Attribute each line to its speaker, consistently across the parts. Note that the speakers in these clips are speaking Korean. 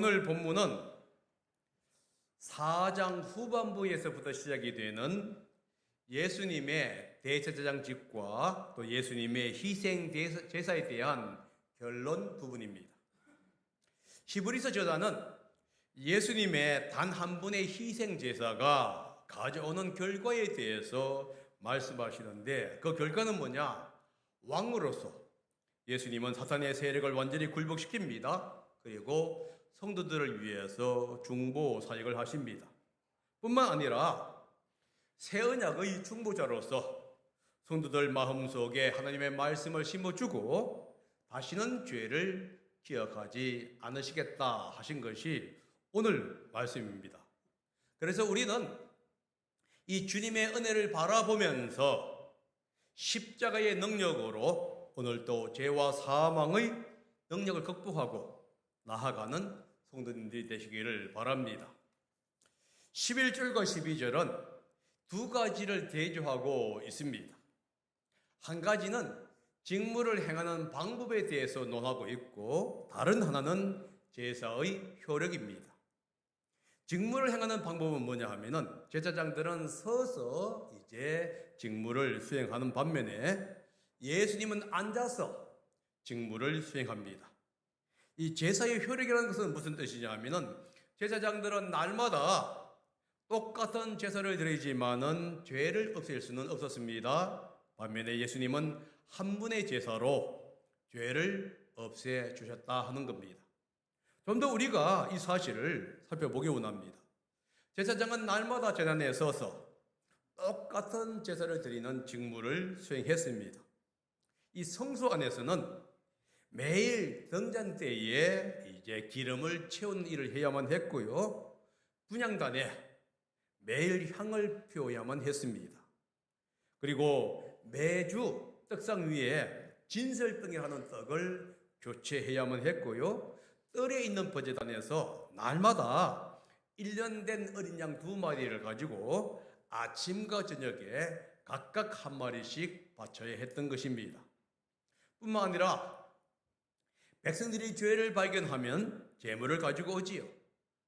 Speaker 1: 오늘 본문은 4장 후반부에서부터 시작이 되는 예수님의 대제사장직과 또 예수님의 희생 제사에 대한 결론 부분입니다. 히브리서 저자는 예수님의 단 한 분의 희생 제사가 가져오는 결과에 대해서 말씀하시는데, 그 결과는 뭐냐? 왕으로서 예수님은 사탄의 세력을 완전히 굴복시킵니다. 그리고 성도들을 위해서 중보 사역을 하십니다. 뿐만 아니라 새 언약의 중보자로서 성도들 마음속에 하나님의 말씀을 심어주고 다시는 죄를 기억하지 않으시겠다 하신 것이 오늘 말씀입니다. 그래서 우리는 이 주님의 은혜를 바라보면서 십자가의 능력으로 오늘도 죄와 사망의 능력을 극복하고 나아가는 성도님들이 되시기를 바랍니다. 11절과 12절은 두 가지를 대조하고 있습니다. 한 가지는 직무를 행하는 방법에 대해서 논하고 있고, 다른 하나는 제사의 효력입니다. 직무를 행하는 방법은 뭐냐 하면은 제사장들은 서서 이제 직무를 수행하는 반면에 예수님은 앉아서 직무를 수행합니다. 이 제사의 효력이라는 것은 무슨 뜻이냐 하면은 제사장들은 날마다 똑같은 제사를 드리지만은 죄를 없앨 수는 없었습니다. 반면에 예수님은 한 분의 제사로 죄를 없애 주셨다 하는 겁니다. 좀 더 우리가 이 사실을 살펴보기 원합니다. 제사장은 날마다 제단에 서서 똑같은 제사를 드리는 직무를 수행했습니다. 이 성소 안에서는 매일 등잔 때에 이제 기름을 채우는 일을 해야만 했고요. 분향단에 매일 향을 피워야만 했습니다. 그리고 매주 떡상 위에 진설병이라는 떡을 교체해야만 했고요. 뜰에 있는 버제단에서 날마다 1년 된 어린 양 2마리를 가지고 아침과 저녁에 각각 한 마리씩 바쳐야 했던 것입니다. 뿐만 아니라 백성들이 죄를 발견하면 제물을 가지고 오지요.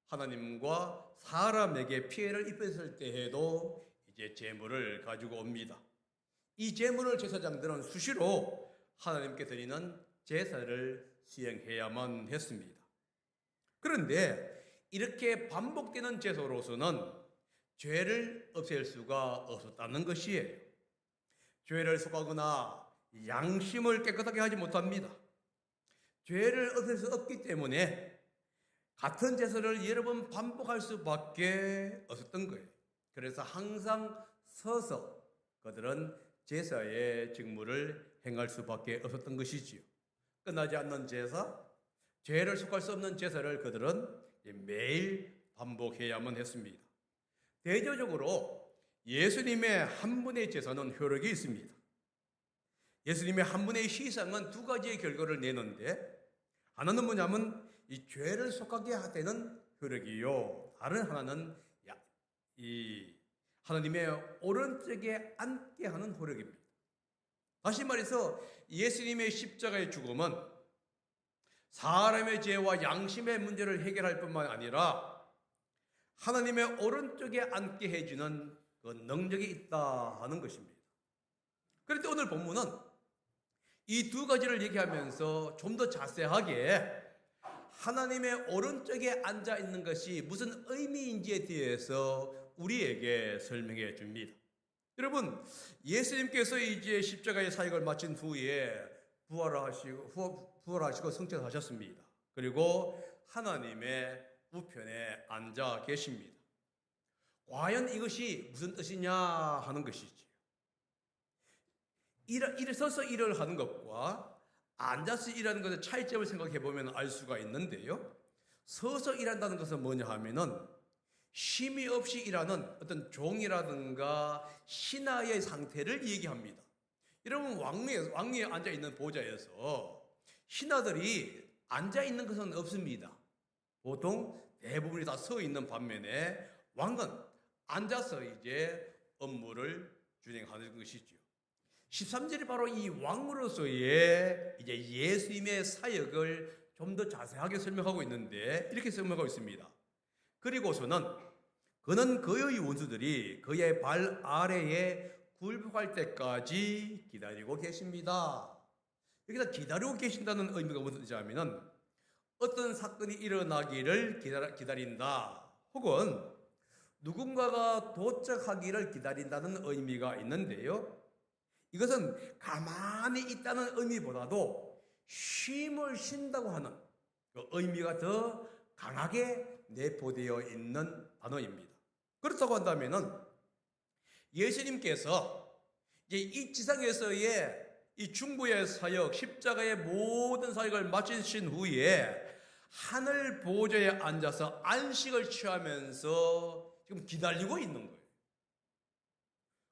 Speaker 1: 하나님과 사람에게 피해를 입혔을 때에도 이제 제물을 가지고 옵니다. 이 제물을 제사장들은 수시로 하나님께 드리는 제사를 수행해야만 했습니다. 그런데 이렇게 반복되는 제사로서는 죄를 없앨 수가 없었다는 것이에요. 죄를 속하거나 양심을 깨끗하게 하지 못합니다. 죄를 없앨 수 없기 때문에 같은 제사를 여러 번 반복할 수밖에 없었던 거예요. 그래서 항상 서서 그들은 제사의 직무를 행할 수밖에 없었던 것이지요. 끝나지 않는 제사, 죄를 속할 수 없는 제사를 그들은 매일 반복해야만 했습니다. 대조적으로 예수님의 한 분의 제사는 효력이 있습니다. 예수님의 한 분의 희생은 두 가지의 결과를 내는데, 하나는 뭐냐면 이 죄를 속하게 되는 효력이요, 다른 하나는 이 하나님의 오른쪽에 앉게 하는 효력입니다. 다시 말해서 예수님의 십자가의 죽음은 사람의 죄와 양심의 문제를 해결할 뿐만 아니라 하나님의 오른쪽에 앉게 해주는 그 능력이 있다 하는 것입니다. 그런데 오늘 본문은 이 두 가지를 얘기하면서 좀 더 자세하게 하나님의 오른쪽에 앉아 있는 것이 무슨 의미인지에 대해서 우리에게 설명해 줍니다. 여러분, 예수님께서 이제 십자가의 사역을 마친 후에 부활하시고 승천하셨습니다. 그리고 하나님의 우편에 앉아 계십니다. 과연 이것이 무슨 뜻이냐 하는 것이지. 일어서서 일을 하는 것과 앉아서 일하는 것의 차이점을 생각해 보면 알 수가 있는데요. 서서 일한다는 것은 뭐냐 하면은 쉼이 없이 일하는 어떤 종이라든가 신하의 상태를 얘기합니다. 여러분, 왕위에 앉아 있는 보좌에서 신하들이 앉아 있는 것은 없습니다. 보통 대부분이 다 서 있는 반면에 왕은 앉아서 이제 업무를 진행하는 것이죠. 13절이 바로 이 왕으로서의 이제 예수님의 사역을 좀 더 자세하게 설명하고 있는데 이렇게 설명하고 있습니다. 그리고서는 그는 그의 원수들이 그의 발 아래에 굴복할 때까지 기다리고 계십니다. 여기서 기다리고 계신다는 의미가 무엇이냐 하면은 어떤 사건이 일어나기를 기다린다, 혹은 누군가가 도착하기를 기다린다는 의미가 있는데요. 이것은 가만히 있다는 의미보다도 쉼을 쉰다고 하는 그 의미가 더 강하게 내포되어 있는 단어입니다. 그렇다고 한다면은 예수님께서 이제 이 지상에서의 이 중보의 사역, 십자가의 모든 사역을 마치신 후에 하늘 보좌에 앉아서 안식을 취하면서 지금 기다리고 있는 거예요.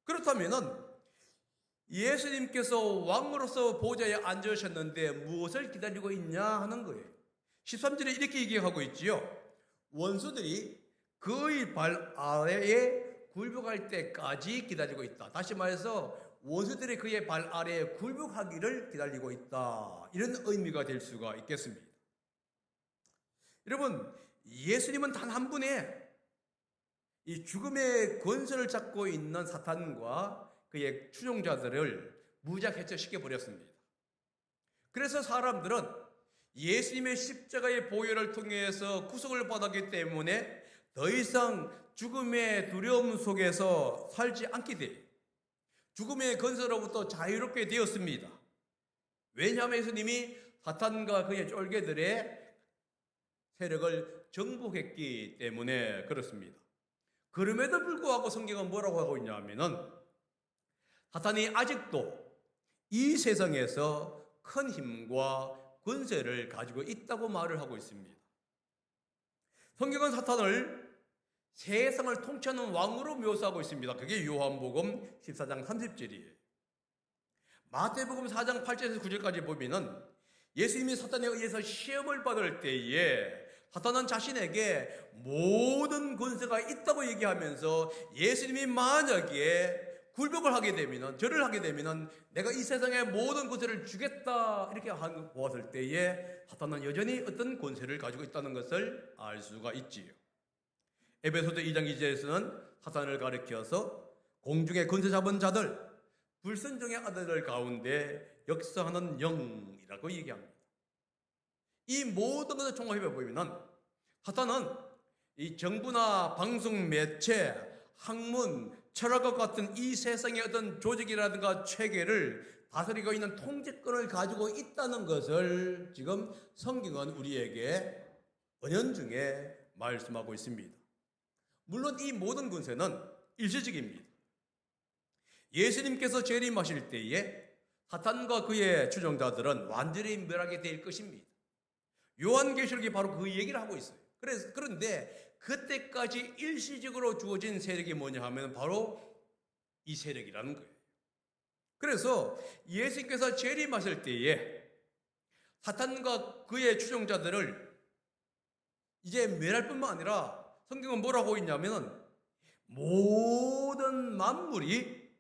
Speaker 1: 그렇다면은 예수님께서 왕으로서 보좌에 앉으셨는데 무엇을 기다리고 있냐 하는 거예요. 13절에 이렇게 얘기하고 있지요. 원수들이 그의 발 아래에 굴복할 때까지 기다리고 있다. 다시 말해서 원수들이 그의 발 아래에 굴복하기를 기다리고 있다. 이런 의미가 될 수가 있겠습니다. 여러분, 예수님은 단 한 분의 이 죽음의 권세를 잡고 있는 사탄과 그의 추종자들을 무장해체시켜 버렸습니다. 그래서 사람들은 예수님의 십자가의 보혈을 통해서 구속을 받았기 때문에 더 이상 죽음의 두려움 속에서 살지 않게 돼요. 죽음의 권세로부터 자유롭게 되었습니다. 왜냐하면 예수님이 사탄과 그의 쫄개들의 세력을 정복했기 때문에 그렇습니다. 그럼에도 불구하고 성경은 뭐라고 하고 있냐면은 사탄이 아직도 이 세상에서 큰 힘과 권세를 가지고 있다고 말을 하고 있습니다. 성경은 사탄을 세상을 통치하는 왕으로 묘사하고 있습니다. 그게 요한복음 14장 30절이에요. 마태복음 4장 8절에서 9절까지 보면은 예수님이 사탄에 의해서 시험을 받을 때에 사탄은 자신에게 모든 권세가 있다고 얘기하면서 예수님이 만약에 굴복을 하게 되면은, 절을 하게 되면은 내가 이 세상의 모든 권세를 주겠다 이렇게 보았을 때에 사탄은 여전히 어떤 권세를 가지고 있다는 것을 알 수가 있지요. 에베소서 2장 2절에서는 사탄을 가리켜서 공중의 권세 잡은 자들, 불순종의 아들들 가운데 역사하는 영이라고 얘기합니다. 이 모든 것을 종합해 보면은 사탄은 이 정부나 방송 매체, 학문, 철학과 같은 이 세상의 어떤 조직이라든가 체계를 다스리고 있는 통제권을 가지고 있다는 것을 지금 성경은 우리에게 은연중에 말씀하고 있습니다. 물론 이 모든 권세는 일시적입니다. 예수님께서 재림하실 때에 사탄과 그의 추종자들은 완전히 멸하게 될 것입니다. 요한계시록이 바로 그 얘기를 하고 있어요. 그런데 그때까지 일시적으로 주어진 세력이 뭐냐 하면 바로 이 세력이라는 거예요. 그래서 예수님께서 재림하실 때에 사탄과 그의 추종자들을 이제 멸할 뿐만 아니라 성경은 뭐라고 있냐면 모든 만물이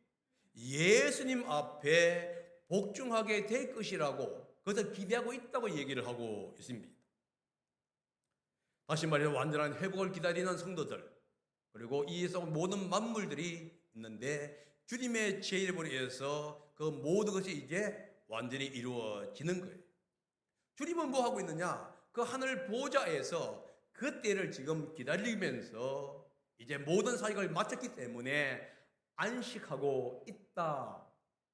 Speaker 1: 예수님 앞에 복종하게 될 것이라고 그것을 기대하고 있다고 얘기를 하고 있습니다. 다시 말해서 완전한 회복을 기다리는 성도들, 그리고 이 세상 모든 만물들이 있는데 주님의 재림으로 인해서 그 모든 것이 이제 완전히 이루어지는 거예요. 주님은 뭐 하고 있느냐? 그 하늘 보좌에서 그 때를 지금 기다리면서 이제 모든 사역을 마쳤기 때문에 안식하고 있다.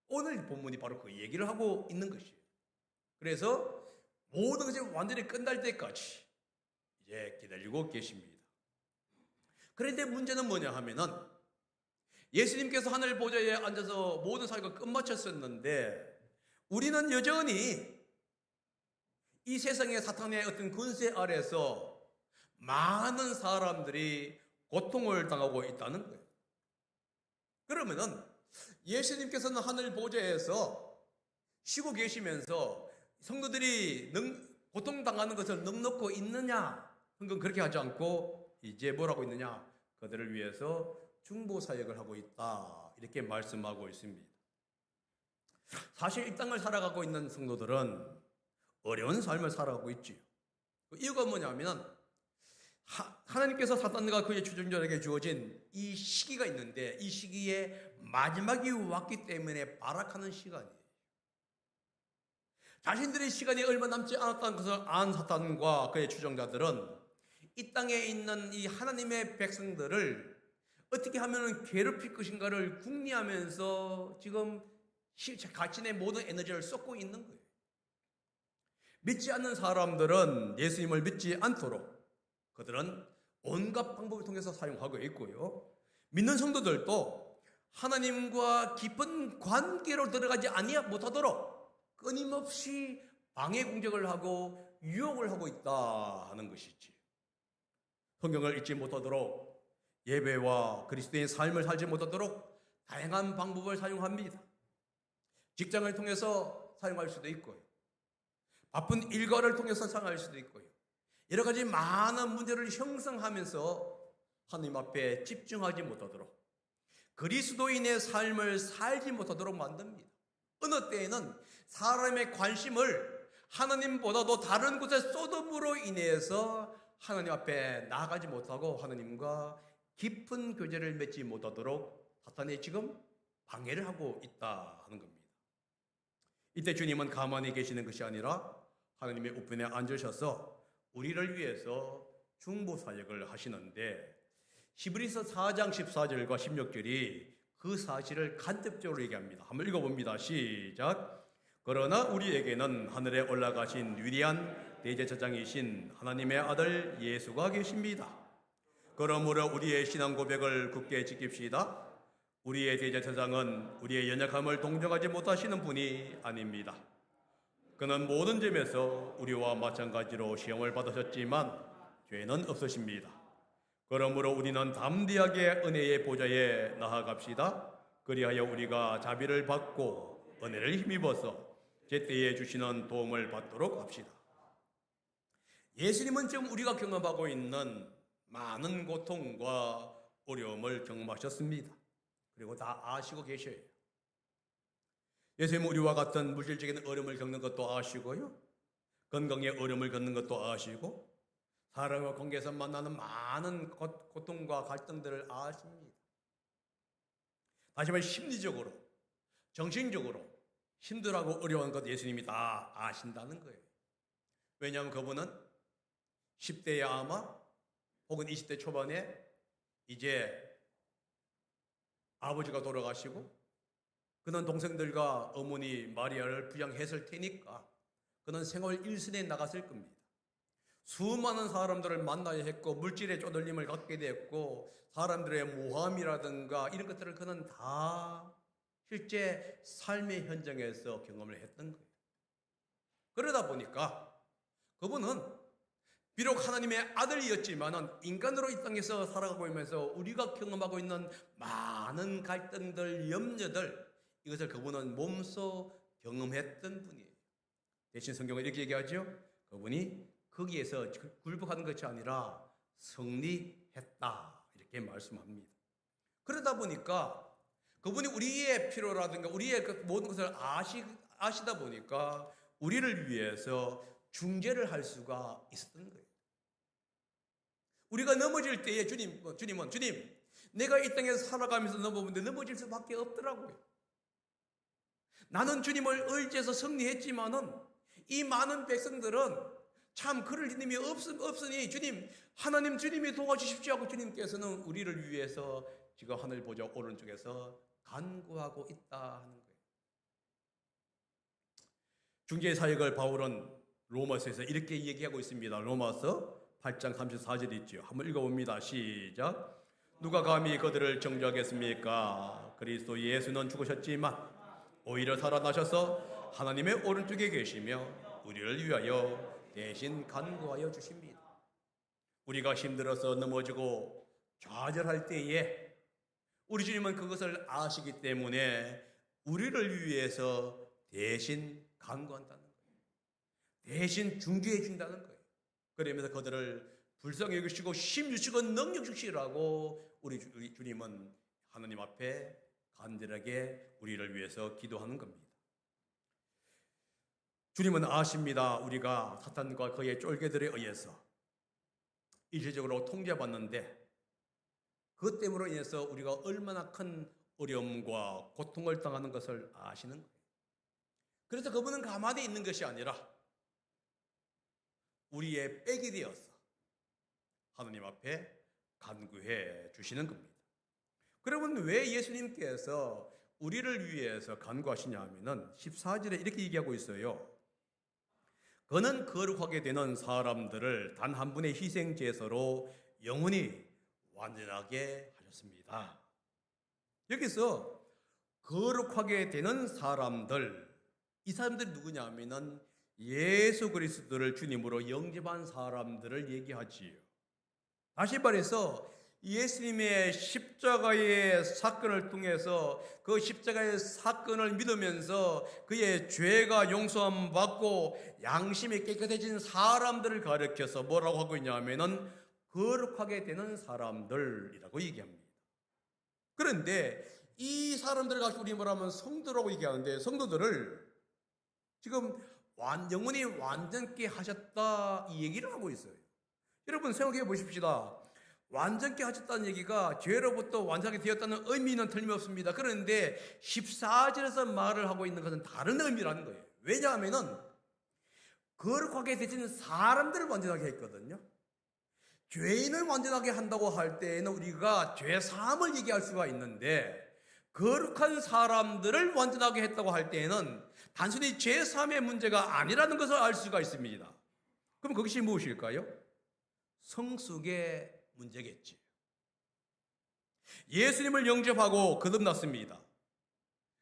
Speaker 1: 오늘 본문이 바로 그 얘기를 하고 있는 것이에요. 그래서 모든 것이 완전히 끝날 때까지 이제 기다리고 계십니다. 그런데 문제는 뭐냐 하면은 예수님께서 하늘 보좌에 앉아서 모든 사역을 끝마쳤었는데 우리는 여전히 이 세상의 사탄의 어떤 권세 아래서 많은 사람들이 고통을 당하고 있다는 거예요. 그러면은 예수님께서는 하늘 보좌에서 쉬고 계시면서 성도들이 고통당하는 것을 넉넉고 있느냐? 그건 그렇게 하지 않고 이제 뭐라고 있느냐? 그들을 위해서 중보 사역을 하고 있다. 이렇게 말씀하고 있습니다. 사실 이 땅을 살아가고 있는 성도들은 어려운 삶을 살아가고 있지요. 그 이유가 뭐냐면 하나님께서 사탄과 그의 추종자에게 주어진 이 시기가 있는데 이 시기에 마지막이 왔기 때문에 발악하는 시간이에요. 자신들의 시간이 얼마 남지 않았다는 것을 안 사탄과 그의 추종자들은 이 땅에 있는 이 하나님의 백성들을 어떻게 하면 괴롭힐 것인가를 궁리하면서 지금 자신의 모든 에너지를 쏟고 있는 거예요. 믿지 않는 사람들은 예수님을 믿지 않도록 그들은 온갖 방법을 통해서 사용하고 있고요. 믿는 성도들도 하나님과 깊은 관계로 들어가지 못하도록 끊임없이 방해 공격을 하고 유혹을 하고 있다 하는 것이지. 성경을 읽지 못하도록 예배와 그리스도의 삶을 살지 못하도록 다양한 방법을 사용합니다. 직장을 통해서 사용할 수도 있고요. 바쁜 일과를 통해서 사용할 수도 있고요. 여러 가지 많은 문제를 형성하면서 하나님 앞에 집중하지 못하도록 그리스도인의 삶을 살지 못하도록 만듭니다. 어느 때에는 사람의 관심을 하나님보다도 다른 곳에 쏟음으로 인해서 하나님 앞에 나아가지 못하고 하나님과 깊은 교제를 맺지 못하도록 사탄이 지금 방해를 하고 있다 하는 겁니다. 이때 주님은 가만히 계시는 것이 아니라 하나님의 우편에 앉으셔서 우리를 위해서 중보사역을 하시는데 히브리서 4장 14절과 16절이 그 사실을 간접적으로 얘기합니다. 한번 읽어봅니다. 시작. 그러나 우리에게는 하늘에 올라가신 위대한 대제사장이신 하나님의 아들 예수가 계십니다. 그러므로 우리의 신앙 고백을 굳게 지킵시다. 우리의 대제사장은 우리의 연약함을 동정하지 못하시는 분이 아닙니다. 그는 모든 점에서 우리와 마찬가지로 시험을 받으셨지만 죄는 없으십니다. 그러므로 우리는 담대하게 은혜의 보좌에 나아갑시다. 그리하여 우리가 자비를 받고 은혜를 힘입어서 제때에 주시는 도움을 받도록 합시다. 예수님은 지금 우리가 경험하고 있는 많은 고통과 어려움을 경험하셨습니다. 그리고 다 아시고 계셔요. 예수님은 우리와 같은 물질적인 어려움을 겪는 것도 아시고요. 건강의 어려움을 겪는 것도 아시고 사람과 관계에서 만나는 많은 고통과 갈등들을 아십니다. 다시 말해 심리적으로, 정신적으로 힘들어하고 어려운 것 예수님이 다 아신다는 거예요. 왜냐하면 그분은 10대에 아마 혹은 20대 초반에 이제 아버지가 돌아가시고 그는 동생들과 어머니 마리아를 부양했을 테니까 그는 생활 일선에 나갔을 겁니다. 수많은 사람들을 만나야 했고 물질의 쪼들림을 갖게 됐고 사람들의 모함이라든가 이런 것들을 그는 다 실제 삶의 현장에서 경험을 했던 거예요. 그러다 보니까 그분은 비록 하나님의 아들이었지만은 인간으로 이 땅에서 살아가고 있면서 우리가 경험하고 있는 많은 갈등들, 염려들 이것을 그분은 몸소 경험했던 분이에요. 대신 성경은 이렇게 얘기하죠. 그분이 거기에서 굴복하는 것이 아니라 승리했다 이렇게 말씀합니다. 그러다 보니까 그분이 우리의 필요라든가 우리의 모든 것을 아시다 보니까 우리를 위해서 중재를 할 수가 있었던 거예요. 우리가 넘어질 때에 주님은 내가 이 땅에서 살아가면서 넘어질 수밖에 없더라고요. 나는 주님을 의지해서 승리했지만은 이 많은 백성들은 참 그럴 힘이 없으니 하나님 주님이 도와주십시오 하고 주님께서는 우리를 위해서 지금 하늘 보좌 오른쪽에서 간구하고 있다 하는 거예요. 중재 사역을 바울은 로마서에서 이렇게 얘기하고 있습니다. 로마서 8장 34절 있죠. 한번 읽어봅니다. 시작. 누가 감히 그들을 정죄하겠습니까? 그리스도 예수는 죽으셨지만 오히려 살아나셔서 하나님의 오른쪽에 계시며 우리를 위하여 대신 간구하여 주십니다. 우리가 힘들어서 넘어지고 좌절할 때에 우리 주님은 그것을 아시기 때문에 우리를 위해서 대신 간구한다는 거예요. 대신 중재해 준다는 거예요. 그러면서 그들을 불쌍히 여기시고 힘 주시고 능력 주시라고 우리 주님은 하나님 앞에 간절하게 우리를 위해서 기도하는 겁니다. 주님은 아십니다. 우리가 사탄과 그의 쫄개들에 의해서 일시적으로 통제받는데 그것 때문에 인해서 우리가 얼마나 큰 어려움과 고통을 당하는 것을 아시는 거예요. 그래서 그분은 가만히 있는 것이 아니라 우리의 백이 되어서 하나님 앞에 간구해 주시는 겁니다. 그러면 왜 예수님께서 우리를 위해서 간구하시냐 하면은 14절에 이렇게 얘기하고 있어요. 그는 거룩하게 되는 사람들을 단 한 분의 희생제사로 영원히 완전하게 하셨습니다. 여기서 거룩하게 되는 사람들, 이 사람들이 누구냐 하면은 예수 그리스도를 주님으로 영접한 사람들을 얘기하지요. 다시 말해서 예수님의 십자가의 사건을 통해서 그 십자가의 사건을 믿으면서 그의 죄가 용서함 받고 양심이 깨끗해진 사람들을 가리켜서 뭐라고 하고 있냐 하면은 거룩하게 되는 사람들이라고 얘기합니다. 그런데 이 사람들을 가지고 우리 뭐라면 성도라고 얘기하는데 성도들을 지금 영원히 완전케 하셨다 이 얘기를 하고 있어요. 여러분 생각해 보십시다. 완전케 하셨다는 얘기가 죄로부터 완전하게 되었다는 의미는 틀림없습니다. 그런데 14절에서 말을 하고 있는 것은 다른 의미라는 거예요. 왜냐하면은 거룩하게 되신 사람들을 완전하게 했거든요. 죄인을 완전하게 한다고 할 때에는 우리가 죄 사함을 얘기할 수가 있는데 거룩한 사람들을 완전하게 했다고 할 때에는 단순히 죄 사함의 문제가 아니라는 것을 알 수가 있습니다. 그럼 그것이 무엇일까요? 성숙의 문제겠지. 예수님을 영접하고 거듭났습니다.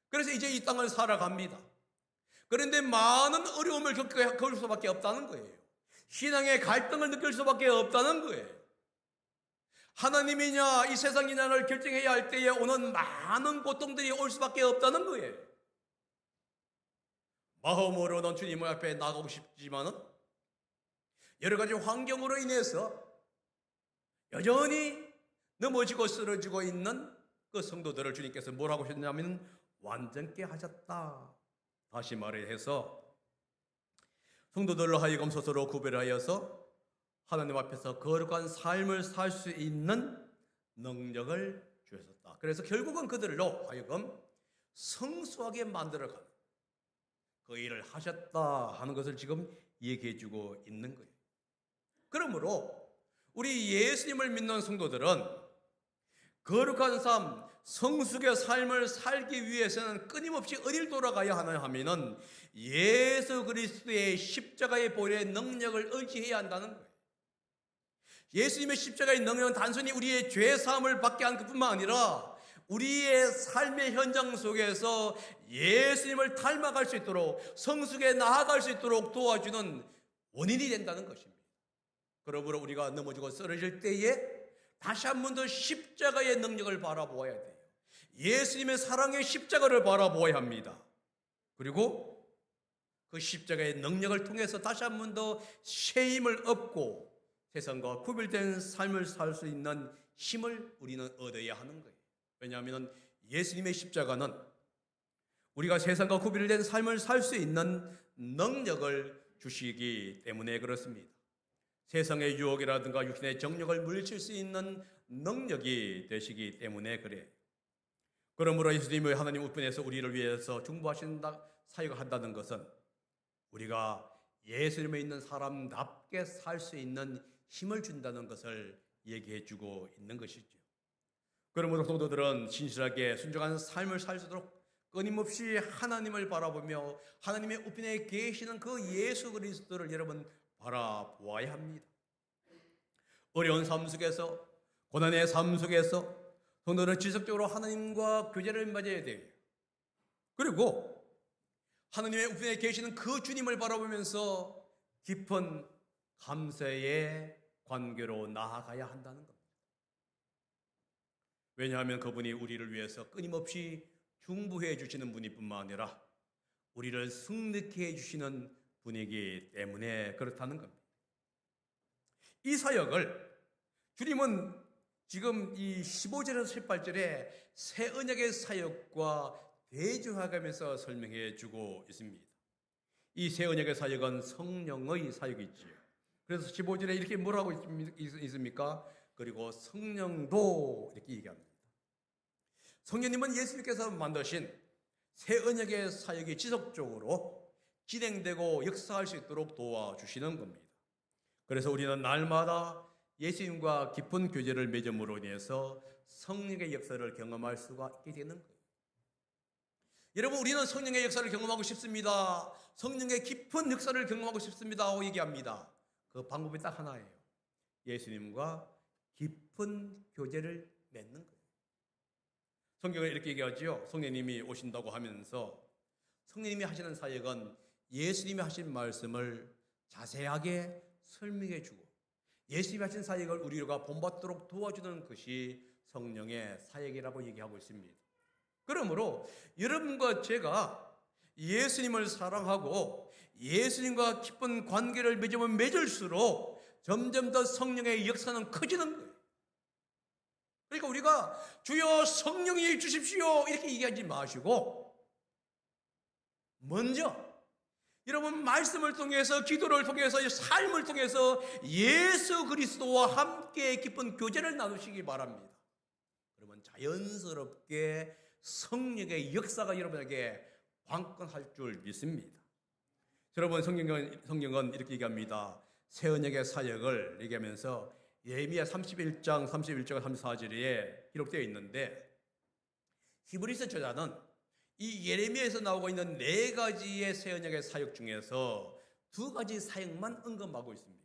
Speaker 1: 그래서 이제 이 땅을 살아갑니다. 그런데 많은 어려움을 겪을 수밖에 없다는 거예요. 신앙의 갈등을 느낄 수밖에 없다는 거예요. 하나님이냐 이 세상이냐를 결정해야 할 때에 오는 많은 고통들이 올 수밖에 없다는 거예요. 마음으로는 주님 앞에 나가고 싶지만은 여러 가지 환경으로 인해서 여전히 넘어지고 쓰러지고 있는 그 성도들을 주님께서 뭐라고 하셨냐면 완전케 하셨다. 다시 말해서 성도들로 하여금 스스로 구별하여서 하나님 앞에서 거룩한 삶을 살 수 있는 능력을 주셨다. 그래서 결국은 그들로 하여금 성수하게 만들어가는 그 일을 하셨다 하는 것을 지금 얘기해 주고 있는 거예요. 그러므로 우리 예수님을 믿는 성도들은 거룩한 삶, 성숙의 삶을 살기 위해서는 끊임없이 어딜 돌아가야 하나 하면은 예수 그리스도의 십자가의 보혈의 능력을 의지해야 한다는 거예요. 예수님의 십자가의 능력은 단순히 우리의 죄 사함을 받게 한 것뿐만 아니라 우리의 삶의 현장 속에서 예수님을 닮아갈 수 있도록 성숙에 나아갈 수 있도록 도와주는 원인이 된다는 것입니다. 그러므로 우리가 넘어지고 쓰러질 때에 다시 한 번 더 십자가의 능력을 바라보아야 돼요. 예수님의 사랑의 십자가를 바라보아야 합니다. 그리고 그 십자가의 능력을 통해서 다시 한 번 더 새 힘을 얻고 세상과 구별된 삶을 살 수 있는 힘을 우리는 얻어야 하는 거예요. 왜냐하면 예수님의 십자가는 우리가 세상과 구별된 삶을 살 수 있는 능력을 주시기 때문에 그렇습니다. 세상의 유혹이라든가 육신의 정욕을 물리칠 수 있는 능력이 되시기 때문에 그래요. 그러므로 예수님이 하나님 우편에서 우리를 위해서 중보하신다 사역을 한다는 것은 우리가 예수님에 있는 사람답게 살 수 있는 힘을 준다는 것을 얘기해 주고 있는 것이죠. 그러므로 성도들은 진실하게 순종한 삶을 살 수 있도록 끊임없이 하나님을 바라보며 하나님의 우편에 계시는 그 예수 그리스도를 여러분 바라보아야 합니다. 어려운 삶 속에서 고난의 삶 속에서 성도는 지속적으로 하나님과 교제를 맺어야 돼요. 그리고 하나님의 우편에 계시는 그 주님을 바라보면서 깊은 감사의 관계로 나아가야 한다는 겁니다. 왜냐하면 그분이 우리를 위해서 끊임없이 중보해 주시는 분이뿐만 아니라 우리를 승리케 해주시는 분이기 때문에 그렇다는 겁니다. 이 사역을 주님은 지금 이 15절에서 18절에 새 언약의 사역과 대조해가면서 설명해 주고 있습니다. 이 새 언약의 사역은 성령의 사역이지요. 그래서 15절에 이렇게 뭐라고 있습니까? 그리고 성령도 이렇게 얘기합니다. 성령님은 예수님께서 만드신 새 언약의 사역이 지속적으로 진행되고 역사할 수 있도록 도와주시는 겁니다. 그래서 우리는 날마다 예수님과 깊은 교제를 맺음으로 인해서 성령의 역사를 경험할 수가 있게 되는 거예요. 여러분, 우리는 성령의 역사를 경험하고 싶습니다. 성령의 깊은 역사를 경험하고 싶습니다 하고 얘기합니다. 그 방법이 딱 하나예요. 예수님과 깊은 교제를 맺는 거예요. 성경은 이렇게 얘기하죠. 성령님이 오신다고 하면서 성령님이 하시는 사역은 예수님이 하신 말씀을 자세하게 설명해 주고 예수님이 하신 사역을 우리가 본받도록 도와주는 것이 성령의 사역이라고 얘기하고 있습니다. 그러므로 여러분과 제가 예수님을 사랑하고 예수님과 깊은 관계를 맺으면 맺을수록 점점 더 성령의 역사는 커지는 거예요. 그러니까 우리가 주여 성령이 주십시오 이렇게 얘기하지 마시고 먼저 여러분 말씀을 통해서 기도를 통해서 삶을 통해서 예수 그리스도와 함께 깊은 교제를 나누시기 바랍니다. 그러면 자연스럽게 성령의 역사가 여러분에게 관건할 줄 믿습니다. 여러분 성경은 이렇게 얘기합니다. 새 언약의 사역을 얘기하면서 예레미야 31장 31절 34절에 기록되어 있는데 히브리서 저자는 이 예레미야에서 나오고 있는 네 가지의 새 언약의 사역 중에서 두 가지 사역만 언급하고 있습니다.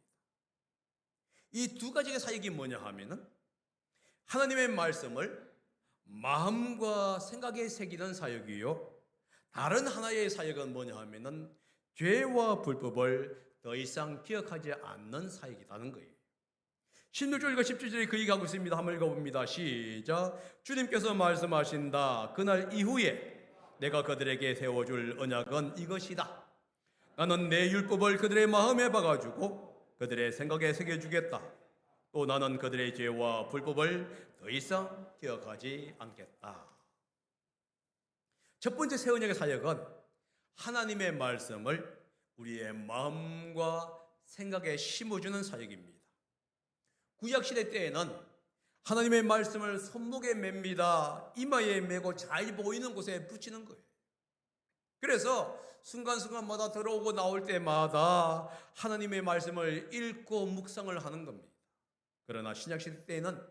Speaker 1: 이 두 가지의 사역이 뭐냐 하면은 하나님의 말씀을 마음과 생각에 새기는 사역이요. 다른 하나의 사역은 뭐냐 하면은 죄와 불법을 더 이상 기억하지 않는 사역이라는 거예요. 16절과 17절에 그 얘기하고 있습니다. 한번 읽어봅니다. 시작. 주님께서 말씀하신다. 그날 이후에 내가 그들에게 세워줄 언약은 이것이다. 나는 내 율법을 그들의 마음에 박아주고 그들의 생각에 새겨주겠다. 또 나는 그들의 죄와 불법을 더 이상 기억하지 않겠다. 첫 번째 새 언약의 사역은 하나님의 말씀을 우리의 마음과 생각에 심어주는 사역입니다. 구약시대 때에는 하나님의 말씀을 손목에 맵니다. 이마에 메고 잘 보이는 곳에 붙이는 거예요. 그래서 순간순간마다 들어오고 나올 때마다 하나님의 말씀을 읽고 묵상을 하는 겁니다. 그러나 신약시대 때에는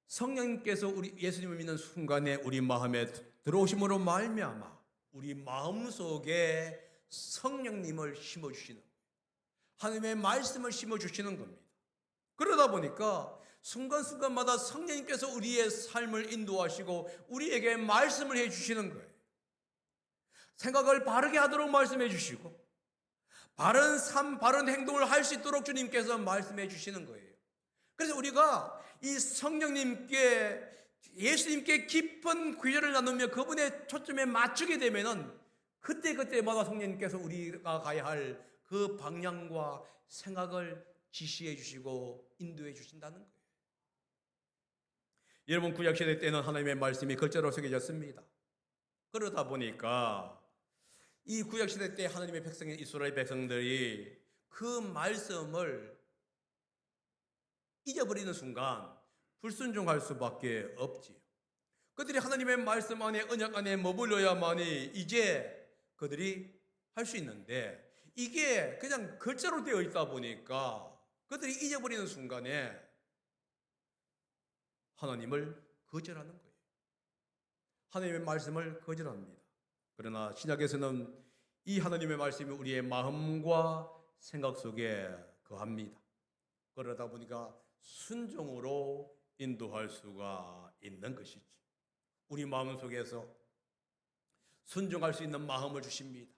Speaker 1: 성령님께서 우리 예수님을 믿는 순간에 우리 마음에 들어오심으로 말미암아 우리 마음속에 성령님을 심어주시는 하나님의 말씀을 심어주시는 겁니다. 그러다 보니까 순간순간마다 성령님께서 우리의 삶을 인도하시고 우리에게 말씀을 해주시는 거예요. 생각을 바르게 하도록 말씀해 주시고 바른 삶, 바른 행동을 할 수 있도록 주님께서 말씀해 주시는 거예요. 그래서 우리가 이 성령님께 예수님께 깊은 교제를 나누며 그분의 초점에 맞추게 되면은 그때마다 성령님께서 우리가 가야 할 그 방향과 생각을 지시해 주시고 인도해 주신다는 거예요. 여러분 구약시대 때는 하나님의 말씀이 글자로 새겨졌습니다. 그러다 보니까 이 구약시대 때 하나님의 백성인 이스라엘 백성들이 그 말씀을 잊어버리는 순간 불순종할 수밖에 없지요. 그들이 하나님의 말씀 안에 언약 안에 머물러야만이 이제 그들이 할 수 있는데 이게 그냥 글자로 되어 있다 보니까 그들이 잊어버리는 순간에 하나님을 거절하는 거예요. 하나님의 말씀을 거절합니다. 그러나 신약에서는 이 하나님의 말씀이 우리의 마음과 생각 속에 거합니다. 그러다 보니까 순종으로 인도할 수가 있는 것이지. 우리 마음 속에서 순종할 수 있는 마음을 주십니다.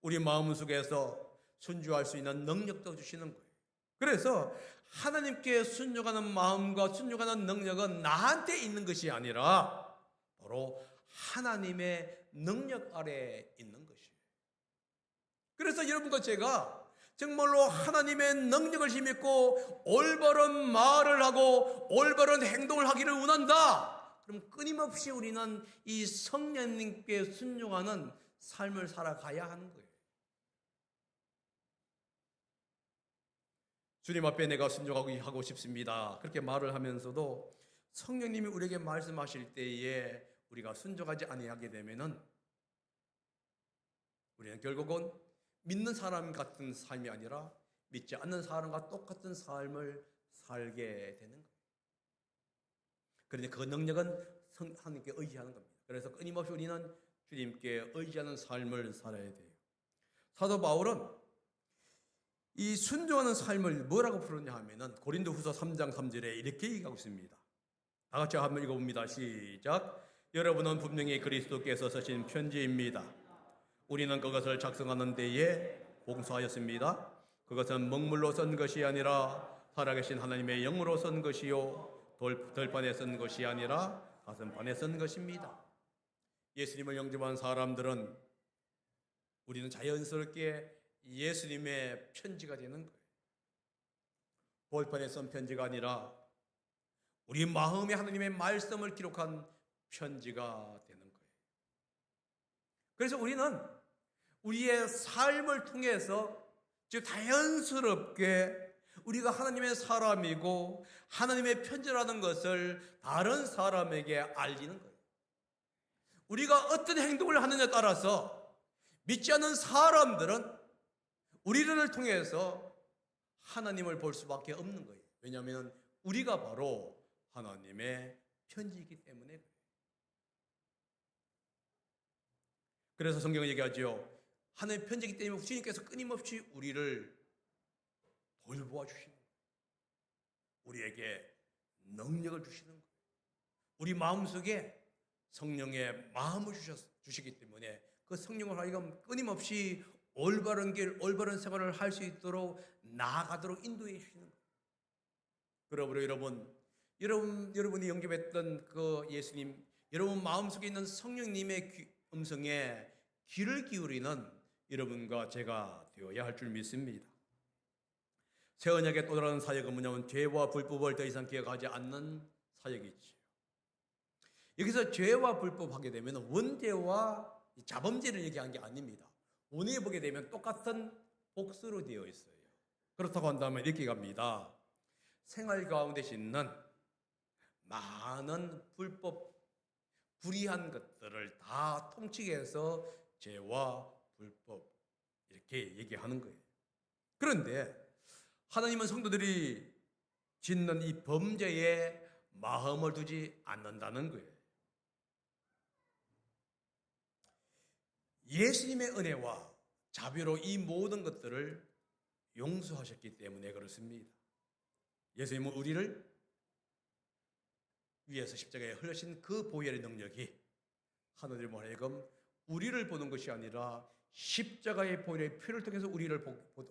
Speaker 1: 우리 마음 속에서 순종할 수 있는 능력도 주시는 거예요. 그래서 하나님께 순종하는 마음과 순종하는 능력은 나한테 있는 것이 아니라 바로 하나님의 능력 아래에 있는 것이에요. 그래서 여러분과 제가 정말로 하나님의 능력을 힘입고 올바른 말을 하고 올바른 행동을 하기를 원한다. 그럼 끊임없이 우리는 이 성령님께 순종하는 삶을 살아가야 하는 거예요. 주님 앞에 내가 순종하고 싶습니다. 그렇게 말을 하면서도 성령님이 우리에게 말씀하실 때에 우리가 순종하지 아니하게 되면은 우리는 결국은 믿는 사람 같은 삶이 아니라 믿지 않는 사람과 똑같은 삶을 살게 되는 거예요. 그런데 그 능력은 하나님께 의지하는 겁니다. 그래서 끊임없이 우리는 주님께 의지하는 삶을 살아야 돼요. 사도 바울은 이 순종하는 삶을 뭐라고 부르냐 하면은 고린도후서 3장 3절에 이렇게 얘기하고 있습니다. 다 같이 한번 읽어봅니다. 시작. 여러분은 분명히 그리스도께서 쓰신 편지입니다. 우리는 그것을 작성하는 데에 봉사하였습니다. 그것은 먹물로 쓴 것이 아니라 살아계신 하나님의 영으로 쓴 것이요 덜판에 쓴 것이 아니라 가슴판에 쓴 것입니다. 예수님을 영접한 사람들은 우리는 자연스럽게 예수님의 편지가 되는 거예요. 돌판에 쓴 편지가 아니라 우리 마음에 하나님의 말씀을 기록한 편지가 되는 거예요. 그래서 우리는 우리의 삶을 통해서 즉 자연스럽게 우리가 하나님의 사람이고 하나님의 편지라는 것을 다른 사람에게 알리는 거예요. 우리가 어떤 행동을 하느냐에 따라서 믿지 않는 사람들은 우리를 통해서 하나님을 볼 수밖에 없는 거예요. 왜냐하면 우리가 바로 하나님의 편지이기 때문에 그래요. 그래서 성경은 얘기하죠. 하나님의 편지이기 때문에 주님께서 끊임없이 우리를 돌보아 주시는 거예요. 우리에게 능력을 주시는 거예요. 우리 마음속에 성령의 마음을 주시기 때문에 그 성령을 하여금 끊임없이 올바른 길, 올바른 생활을 할 수 있도록 나아가도록 인도해 주시는 거예요. 그러므로 여러분이 영접했던 그 예수님, 여러분 마음속에 있는 성령님의 음성에 귀를 기울이는 여러분과 제가 되어야 할 줄 믿습니다. 새 언약의 또 다른 사역은 뭐냐면 죄와 불법을 더 이상 기억하지 않는 사역이지요. 여기서 죄와 불법 하게 되면 원죄와 자범죄를 얘기한 게 아닙니다. 원에 보게 되면 똑같은 복수로 되어 있어요. 그렇다고 한다면 이렇게 갑니다. 생활 가운데 있는 많은 불이한 것들을 다 통치해서 죄와 불법 이렇게 얘기하는 거예요. 그런데 하나님은 성도들이 짓는 이 범죄에 마음을 두지 않는다는 거예요. 예수님의 은혜와 자비로 이 모든 것들을 용서하셨기 때문에 그렇습니다. 예수님은 우리를 위해서 십자가에 흘리신 그 보혈의 능력이 하나님을 하여금 우리를 보는 것이 아니라 십자가의 보혈의 피를 통해서 우리를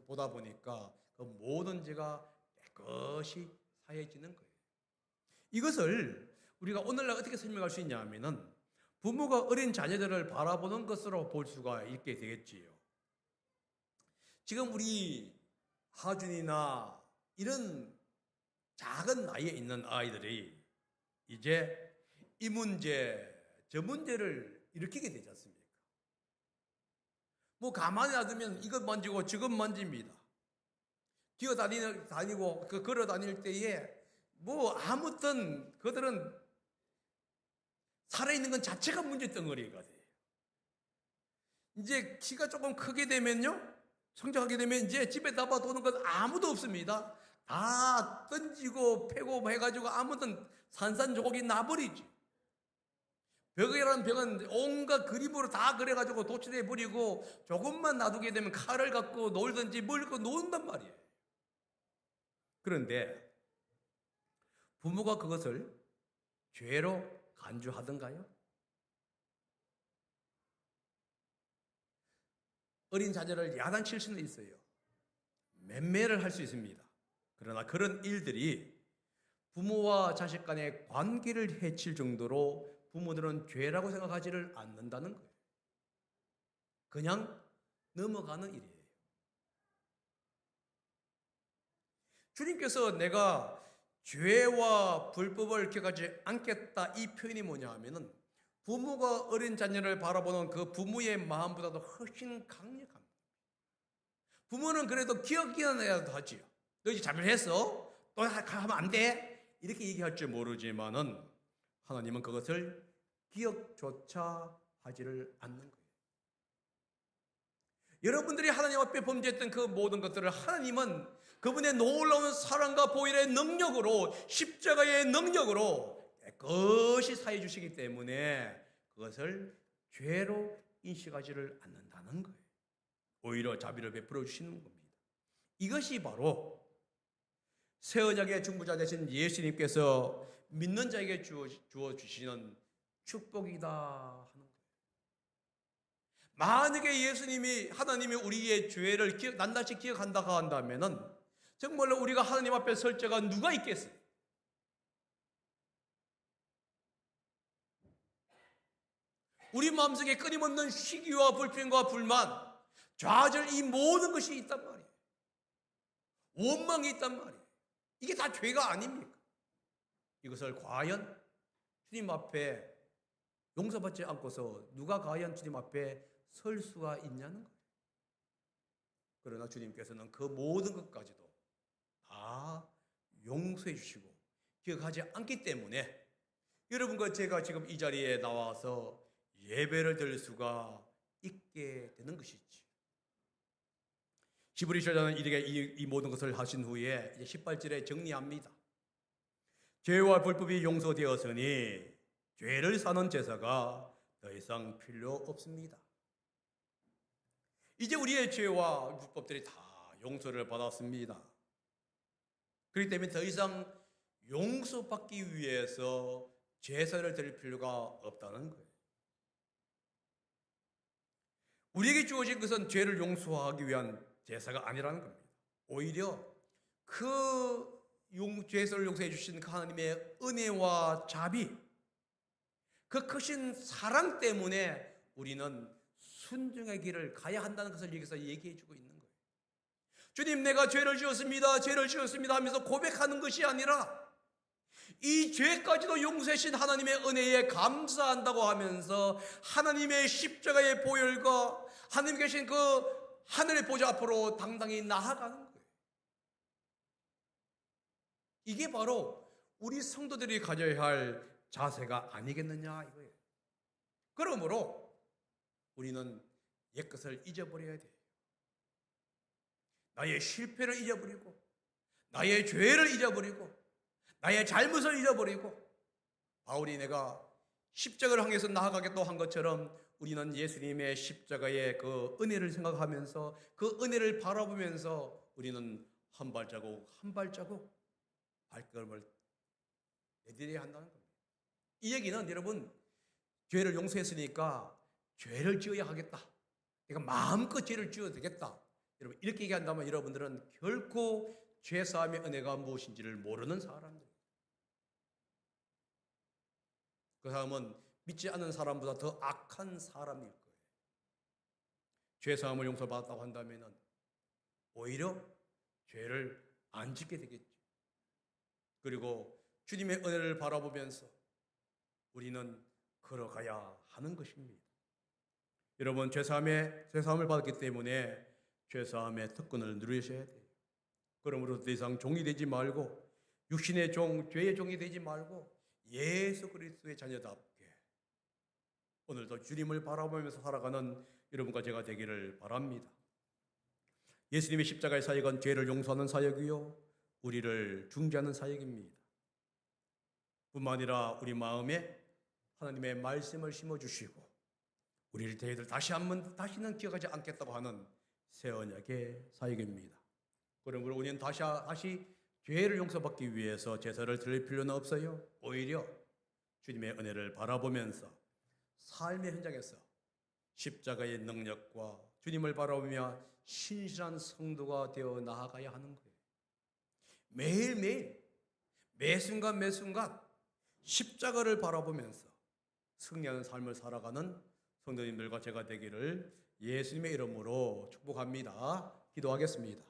Speaker 1: 보다 보니까 그 모든 죄가 깨끗이 사해지는 거예요. 이것을 우리가 오늘날 어떻게 설명할 수 있냐 하면은 부모가 어린 자녀들을 바라보는 것으로 볼 수가 있게 되겠지요. 지금 우리 하준이나 이런 작은 나이에 있는 아이들이 이제 이 문제, 저 문제를 일으키게 되지 않습니까? 뭐 가만히 놔두면 이것 만지고 저것 만집니다. 다니고 걸어 다닐 때에 뭐 아무튼 그들은 살아있는 건 자체가 문제 덩어리가 돼요. 이제 키가 조금 크게 되면요, 성장하게 되면 이제 집에 나봐 도는 건 아무도 없습니다. 다 던지고 패고 해가지고 아무튼 산산조각이 나버리지. 벽이라는 벽은 온갖 그림으로 다 그려가지고 도칠해 버리고 조금만 놔두게 되면 칼을 갖고 놀든지 뭘 갖고 놓는단 말이에요. 그런데 부모가 그것을 죄로 간주하던가요? 어린 자녀를 야단칠 수는 있어요. 맴매를 할 수 있습니다. 그러나 그런 일들이 부모와 자식 간의 관계를 해칠 정도로 부모들은 죄라고 생각하지를 않는다는 거예요. 그냥 넘어가는 일이에요. 주님께서 내가 죄와 불법을 기억하지 않겠다 이 표현이 뭐냐 하면은 부모가 어린 자녀를 바라보는 그 부모의 마음보다도 훨씬 강력합니다. 부모는 그래도 기억해야 하지요. 너 이제 잘못했어? 또 하면 안 돼? 이렇게 얘기할지 모르지만은 하나님은 그것을 기억조차 하지를 않는 거예요. 여러분들이 하나님 앞에 범죄했던 그 모든 것들을 하나님은 그분의 놀라운 사랑과 보혈의 능력으로, 십자가의 능력으로 깨끗이 사해 주시기 때문에 그것을 죄로 인식하지를 않는다는 거예요. 오히려 자비를 베풀어 주시는 겁니다. 이것이 바로 새 언약의 중보자 되신 예수님께서 믿는 자에게 주어 주시는 축복이다 하는 거예요. 만약에 예수님이, 하나님이 우리의 죄를 낱낱이 기억한다고 한다면은 정말로 우리가 하나님 앞에 설 자가 누가 있겠어요? 우리 마음속에 끊임없는 시기와 불평과 불만, 좌절, 이 모든 것이 있단 말이에요. 원망이 있단 말이에요. 이게 다 죄가 아닙니까? 이것을 과연 주님 앞에 용서받지 않고서 누가 과연 주님 앞에 설 수가 있냐는 거예요. 그러나 주님께서는 그 모든 것까지도 다 용서해 주시고 기억하지 않기 때문에 여러분과 제가 지금 이 자리에 나와서 예배를 드릴 수가 있게 되는 것이지. 히브리서자는 이렇게 이 모든 것을 하신 후에 이제 18절에 정리합니다. 죄와 불법이 용서되었으니 죄를 사는 제사가 더 이상 필요 없습니다. 이제 우리의 죄와 불법들이 다 용서를 받았습니다. 그렇기 때문에 더 이상 용서받기 위해서 제사를 드릴 필요가 없다는 거예요. 우리에게 주어진 것은 죄를 용서하기 위한 제사가 아니라는 겁니다. 오히려 그 죄를 용서해 주신 그 하나님의 은혜와 자비, 그 크신 사랑 때문에 우리는 순종의 길을 가야 한다는 것을 여기서 얘기해 주고 있는 거예요. 주님, 내가 죄를 지었습니다, 죄를 지었습니다 하면서 고백하는 것이 아니라 이 죄까지도 용서해 주신 하나님의 은혜에 감사한다고 하면서 하나님의 십자가의 보혈과 하나님 계신 그 하늘의 보좌 앞으로 당당히 나아가는 거예요. 이게 바로 우리 성도들이 가져야 할 자세가 아니겠느냐 이거예요. 그러므로 우리는 옛것을 잊어버려야 돼요. 나의 실패를 잊어버리고, 나의 죄를 잊어버리고, 나의 잘못을 잊어버리고, 바울이 내가 십자가를 향해서 나아가겠다고 한 것처럼 우리는 예수님의 십자가의 그 은혜를 생각하면서 그 은혜를 바라보면서 우리는 한 발자국 한 발자국 발걸음을 내디뎌야 한다는 겁니다. 이 얘기는 여러분, 죄를 용서했으니까 죄를 지어야 하겠다, 그러니까 마음껏 죄를 지어도 되겠다, 여러분 이렇게 얘기한다면 여러분들은 결코 죄사함의 은혜가 무엇인지를 모르는 사람들. 그 사람은 믿지 않는 사람보다 더 악한 사람일 거예요. 죄사함을 용서받았다고 한다면 오히려 죄를 안 짓게 되겠죠. 그리고 주님의 은혜를 바라보면서 우리는 걸어가야 하는 것입니다. 여러분, 죄사함을 받았기 때문에 죄사함의 특권을 누리셔야 돼요. 그러므로 더 이상 종이 되지 말고, 육신의 종, 죄의 종이 되지 말고 예수 그리스도의 자녀답게 오늘도 주님을 바라보면서 살아가는 여러분과 제가 되기를 바랍니다. 예수님의 십자가의 사역은 죄를 용서하는 사역이요, 우리를 중재하는 사역입니다. 뿐만 아니라 우리 마음에 하나님의 말씀을 심어주시고 우리를 다시는 기억하지 않겠다고 하는 새 언약의 사역입니다. 그러므로 우리는 다시 죄를 용서받기 위해서 제사를 드릴 필요는 없어요. 오히려 주님의 은혜를 바라보면서 삶의 현장에서 십자가의 능력과 주님을 바라보며 신실한 성도가 되어 나아가야 하는 거예요. 매일매일 매순간 십자가를 바라보면서 승리하는 삶을 살아가는 성도님들과 제가 되기를 예수님의 이름으로 축복합니다. 기도하겠습니다.